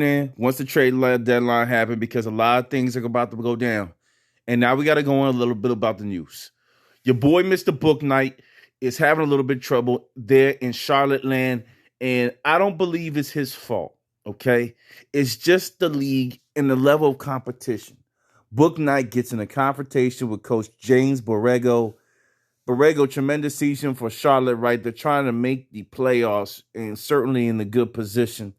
in once the deadline happened because a lot of things are about to go down. And now we got to go on a little bit about the news. Your boy, Mr. Bouknight, is having a little bit of trouble there in Charlotte land. And I don't believe it's his fault, okay? It's just the league and the level of competition. Bouknight gets in a confrontation with Coach James Borrego. Borrego, tremendous season for Charlotte, right? They're trying to make the playoffs and certainly in a good position.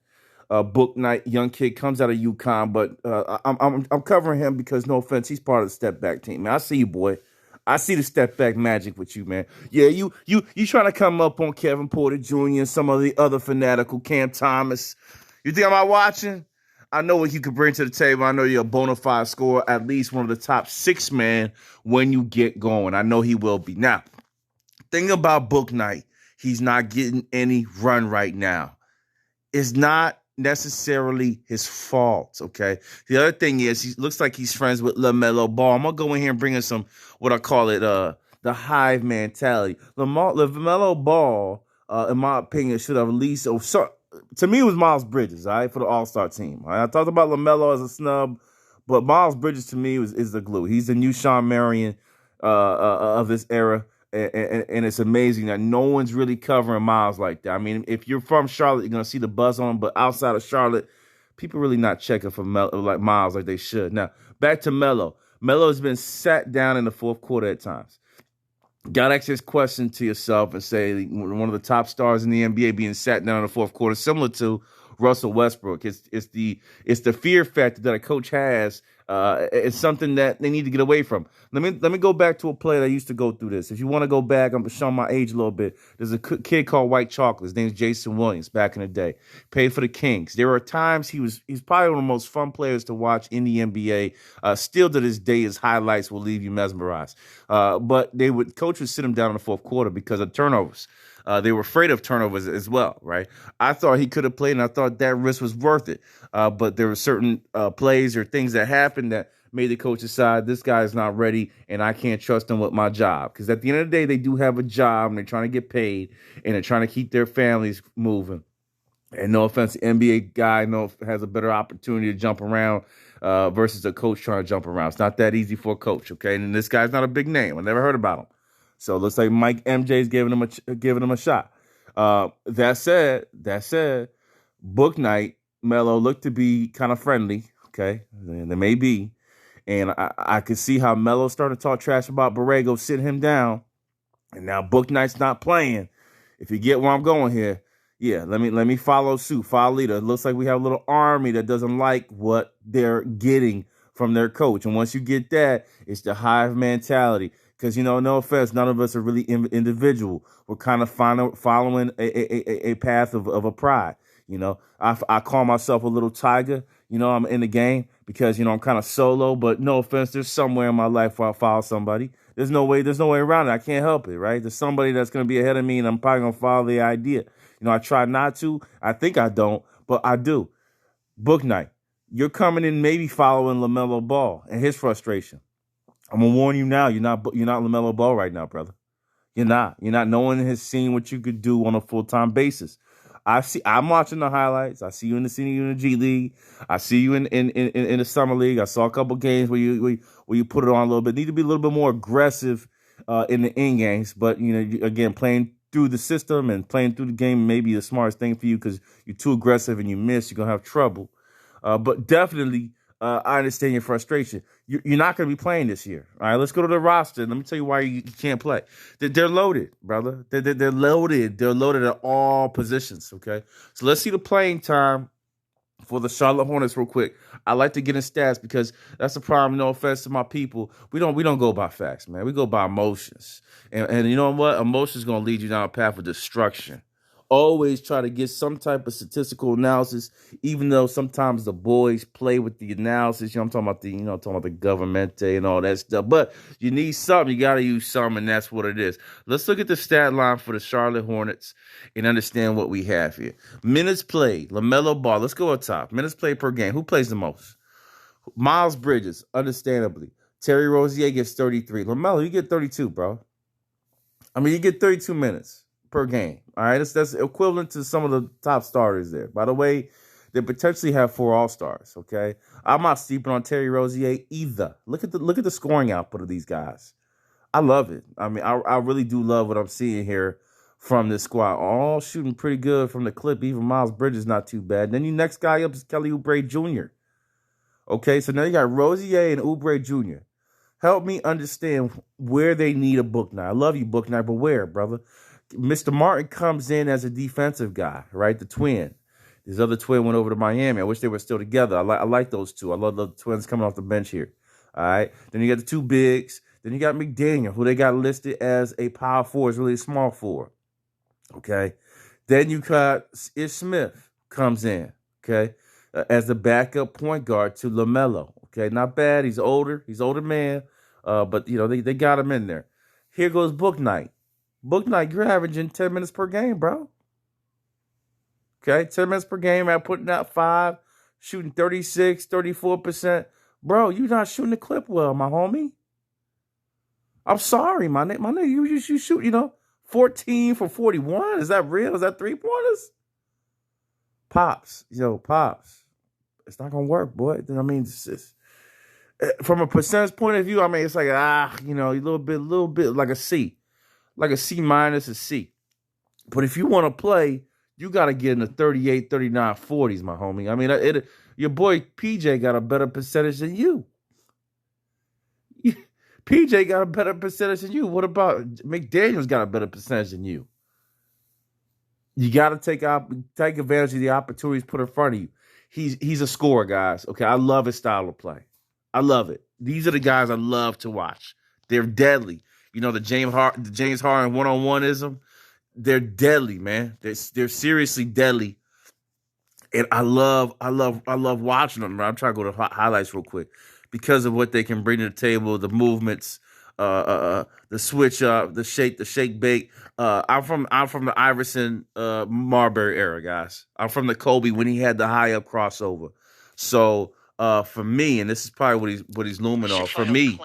Bouknight, young kid, comes out of UConn, but I'm covering him because no offense, he's part of the step back team. Man, I see you, boy. I see the step back magic with you, man. Yeah, you trying to come up on Kevin Porter Jr. and some of the other fanatical Cam Thomas. You think I'm out watching? I know what you could bring to the table. I know you're a bona fide scorer, at least one of the top 6 men when you get going. I know he will be. Now, thing about Bouknight, he's not getting any run right now. It's not necessarily his fault, okay? The other thing is he looks like he's friends with LaMelo Ball. I'm going to go in here and bring in some, what I call it, the hive mentality. LaMelo Ball, in my opinion, should have at least, to me, it was Miles Bridges, all right, for the All-Star team. All right? I talked about LaMelo as a snub, but Miles Bridges, to me, is the glue. He's the new Sean Marion of this era. And it's amazing that no one's really covering Miles like that. I mean, if you're from Charlotte, you're going to see the buzz on him. But outside of Charlotte, people really not checking for like Miles like they should. Now, back to Melo. Melo has been sat down in the fourth quarter at times. Got to ask this question to yourself and say, one of the top stars in the NBA being sat down in the fourth quarter, similar to Russell Westbrook. It's the fear factor that a coach has. It's something that they need to get away from. Let me go back to a player that used to go through this. If you want to go back, I'm showing my age a little bit. There's a kid called White Chocolate. His name's Jason Williams. Back in the day, played for the Kings. There were times he's probably one of the most fun players to watch in the NBA. Still to this day, his highlights will leave you mesmerized. But coach would sit him down in the fourth quarter because of turnovers. They were afraid of turnovers as well, right? I thought he could have played, and I thought that risk was worth it. But there were certain plays or things that happened that made the coach decide this guy is not ready, and I can't trust him with my job. Because at the end of the day, they do have a job, and they're trying to get paid, and they're trying to keep their families moving. And no offense, the NBA guy has a better opportunity to jump around versus a coach trying to jump around. It's not that easy for a coach, okay? And this guy's not a big name. I never heard about him. So it looks like Mike MJ's giving him a shot. That said, Bouknight, Melo looked to be kind of friendly. Okay, and they may be, and I could see how Melo started to talk trash about Borrego, sitting him down, and now Bouknight's not playing. If you get where I'm going here, yeah, let me follow suit, follow leader. It looks like we have a little army that doesn't like what they're getting from their coach, and once you get that, it's the hive mentality. Because, no offense, none of us are really individual. We're kind of following a path of a pride. I call myself a little tiger. I'm in the game because, I'm kind of solo. But no offense, there's somewhere in my life where I follow somebody. There's no way around it. I can't help it, right? There's somebody that's going to be ahead of me, and I'm probably going to follow the idea. I try not to. I think I don't, but I do. Bouknight, you're coming in maybe following LaMelo Ball and his frustration. I'm gonna warn you now. You're not LaMelo Ball right now, brother. You're not. No one has seen what you could do on a full-time basis. I'm watching the highlights. I see you in the G League. I see you in the summer league. I saw a couple games where you put it on a little bit. Need to be a little bit more aggressive in the end games. But again, playing through the system and playing through the game may be the smartest thing for you because you're too aggressive and you miss. You're gonna have trouble. But definitely. I understand your frustration. You're not going to be playing this year. All right, let's go to the roster. Let me tell you why you can't play. They're loaded, brother. They're loaded. They're loaded at all positions, okay? So let's see the playing time for the Charlotte Hornets real quick. I like to get in stats because that's the problem. No offense to my people. We don't go by facts, man. We go by emotions. And you know what? Emotions going to lead you down a path of destruction. Always try to get some type of statistical analysis, even though sometimes the boys play with the analysis. I'm talking about the government and all that stuff. But you need something. You got to use something, and that's what it is. Let's look at the stat line for the Charlotte Hornets and understand what we have here. Minutes played, LaMelo Ball. Let's go up top. Minutes played per game. Who plays the most? Miles Bridges, understandably. Terry Rozier gets 33. LaMelo, you get 32, bro. I mean, you get 32 minutes per game. All right, that's equivalent to some of the top starters there. By the way, They potentially have 4 All-Stars. Okay, I'm not sleeping on Terry Rozier either. Look at the scoring output of these guys. I love it. I mean, I really do love what I'm seeing here from this squad. All shooting pretty good from the clip. Even Miles Bridges not too bad. Then your next guy up is Kelly Oubre Jr. Okay, so now you got Rozier and Oubre Jr. Help me understand where they need a Bouknight. I love you, Bouknight, but where, brother? Mr. Martin comes in as a defensive guy, right? The twin. His other twin went over to Miami. I wish they were still together. I like those two. I love the twins coming off the bench here. All right. Then you got the 2 bigs. Then you got McDaniel, who they got listed as a power forward, is really a small forward. Okay. Then you got Ish Smith comes in, okay, as the backup point guard to LaMelo. Okay, not bad. He's older. He's older man. But, you know, they got him in there. Here goes Bouknight. Bouknight, you're averaging 10 minutes per game, bro. Okay, 10 minutes per game, I'm putting out 5, shooting 36, 34%. Bro, you're not shooting the clip well, my homie. I'm sorry, my nigga. You shoot, 14 for 41. Is that real? Is that 3-pointers? Pops. Pops. It's not going to work, boy. I mean, from a percentage point of view, I mean, it's like, a little bit like a C. Like a C minus, a C. But if you want to play, you got to get in the 38, 39, 40s, my homie. I mean, your boy PJ got a better percentage than you. PJ got a better percentage than you. What about McDaniel's got a better percentage than you? You got to take advantage of the opportunities put in front of you. He's a scorer, guys. Okay, I love his style of play. I love it. These are the guys I love to watch. They're deadly. The James Harden one-on-one-ism. They're deadly, man. They're seriously deadly. And I love watching them. I'm trying to go to highlights real quick because of what they can bring to the table, the movements, the switch up, the shake bake. I'm from the Iverson Marbury era, guys. I'm from the Kobe when he had the high up crossover. So for me, and this is probably what he's looming off. For me,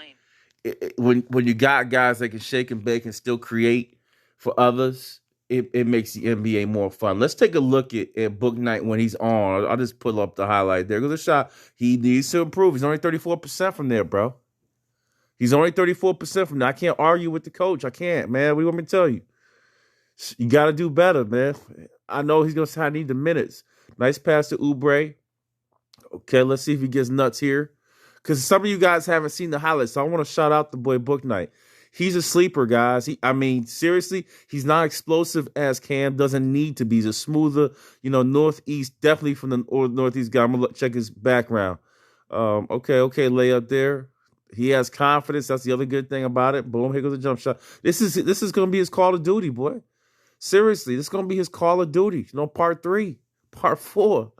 when you got guys that can shake and bake and still create for others, it makes the NBA more fun. Let's take a look at Bouknight when he's on. I'll just pull up the highlight. There goes a shot. He needs to improve. He's only 34% from there, bro. He's only 34% from there. I can't argue with the coach. I can't, man. What do you want me to tell you? You got to do better, man. I know he's going to say I need the minutes. Nice pass to Oubre. Okay, let's see if he gets nuts here. Because some of you guys haven't seen the highlights, so I want to shout out the boy Bouknight. He's a sleeper, guys. Seriously, he's not explosive as Cam. Doesn't need to be. He's a smoother, northeast, definitely from the northeast guy. I'm going to check his background. Okay, layup there. He has confidence. That's the other good thing about it. Boom, here goes a jump shot. This is going to be his Call of Duty, boy. Seriously, this is going to be his Call of Duty. Part 3, Part 4.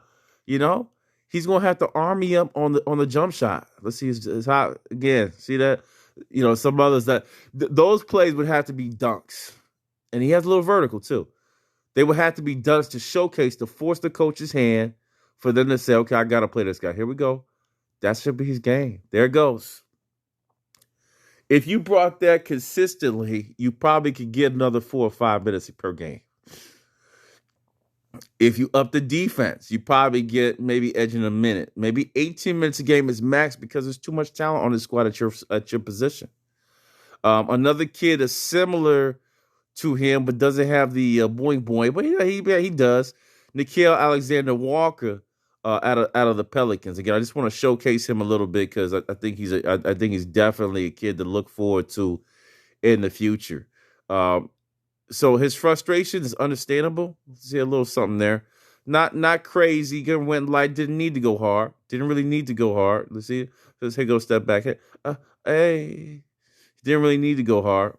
He's going to have to arm me up on the jump shot. Let's see his hot again. See that? Some others those plays would have to be dunks. And he has a little vertical too. They would have to be dunks to showcase, to force the coach's hand for them to say, okay, I got to play this guy. Here we go. That should be his game. There it goes. If you brought that consistently, you probably could get another 4 or 5 minutes per game. If you up the defense, you probably get maybe edging a minute. Maybe 18 minutes a game is max because there's too much talent on the squad at your position. Another kid is similar to him, but doesn't have the boing boing. But he does. Nickeil Alexander-Walker out of the Pelicans. Again, I just want to showcase him a little bit because I think he's definitely a kid to look forward to in the future. So his frustration is understandable. See a little something there. Not crazy. Went light. Didn't need to go hard. Didn't really need to go hard. Let's see. Here go step back. Hey. Didn't really need to go hard.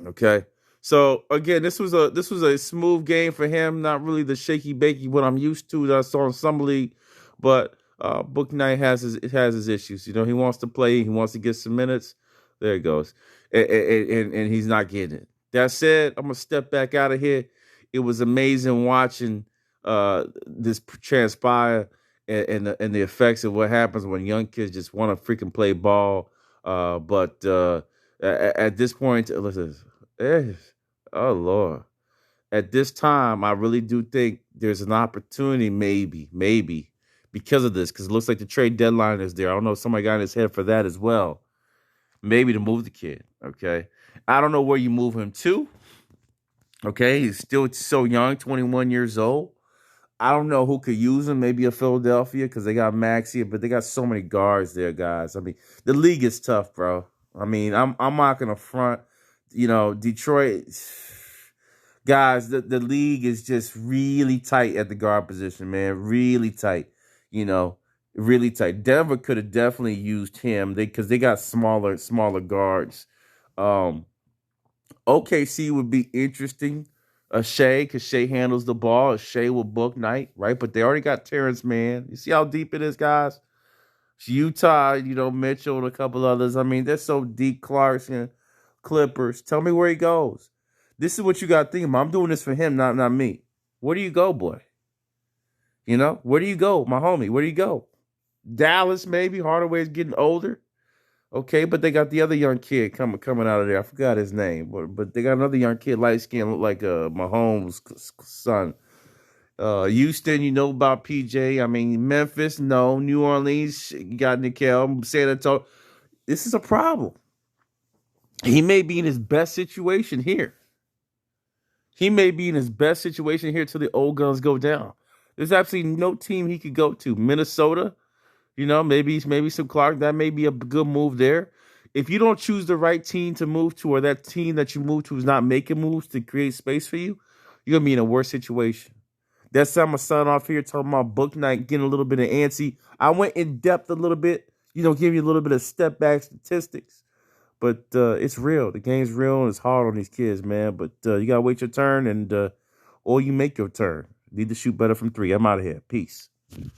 Okay. So again, this was a smooth game for him. Not really the shaky bakey what I'm used to that I saw in Summer League, but Bouknight has his issues. He wants to play. He wants to get some minutes. There it goes, and he's not getting it. That said, I'm gonna step back out of here. It was amazing watching this transpire and the effects of what happens when young kids just want to freaking play ball. But at this point, listen, oh Lord, at this time, I really do think there's an opportunity, maybe, because of this, because it looks like the trade deadline is there. I don't know if somebody got in his head for that as well. Maybe to move the kid. Okay. I don't know where you move him to. Okay. He's still so young, 21 years old. I don't know who could use him. Maybe a Philadelphia because they got Maxey, but they got so many guards there, guys. I mean, the league is tough, bro. I mean, I'm not gonna front. Detroit guys, the league is just really tight at the guard position, man. Really tight. You know, really tight. Denver could have definitely used him because they got smaller guards. Um, OKC would be interesting. Shea, because Shea handles the ball. Shea will Bouknight, right? But they already got Terrence Mann. You see how deep it is, guys? It's Utah, Mitchell and a couple others. I mean, they're so deep. Clarkson, Clippers. Tell me where he goes. This is what you got to think about. I'm doing this for him, not me. Where do you go, boy? Where do you go, my homie? Where do you go? Dallas, maybe. Hardaway's getting older. Okay, but they got the other young kid coming out of there. I forgot his name, but they got another young kid, light skin, look like Mahomes' son. Houston, you know about PJ. I mean, Memphis, no. New Orleans, you got Nickel. San Antonio. This is a problem. He may be in his best situation here. He may be in his best situation here till the old guns go down. There's absolutely no team he could go to. Minnesota. Maybe some Clark. That may be a good move there. If you don't choose the right team to move to, or that team that you move to is not making moves to create space for you, you're going to be in a worse situation. That's how I'm going to sign off here talking about Bouknight getting a little bit of antsy. I went in depth a little bit, give you a little bit of step back statistics. But it's real. The game's real, and it's hard on these kids, man. But you got to wait your turn, or you make your turn. Need to shoot better from three. I'm out of here. Peace.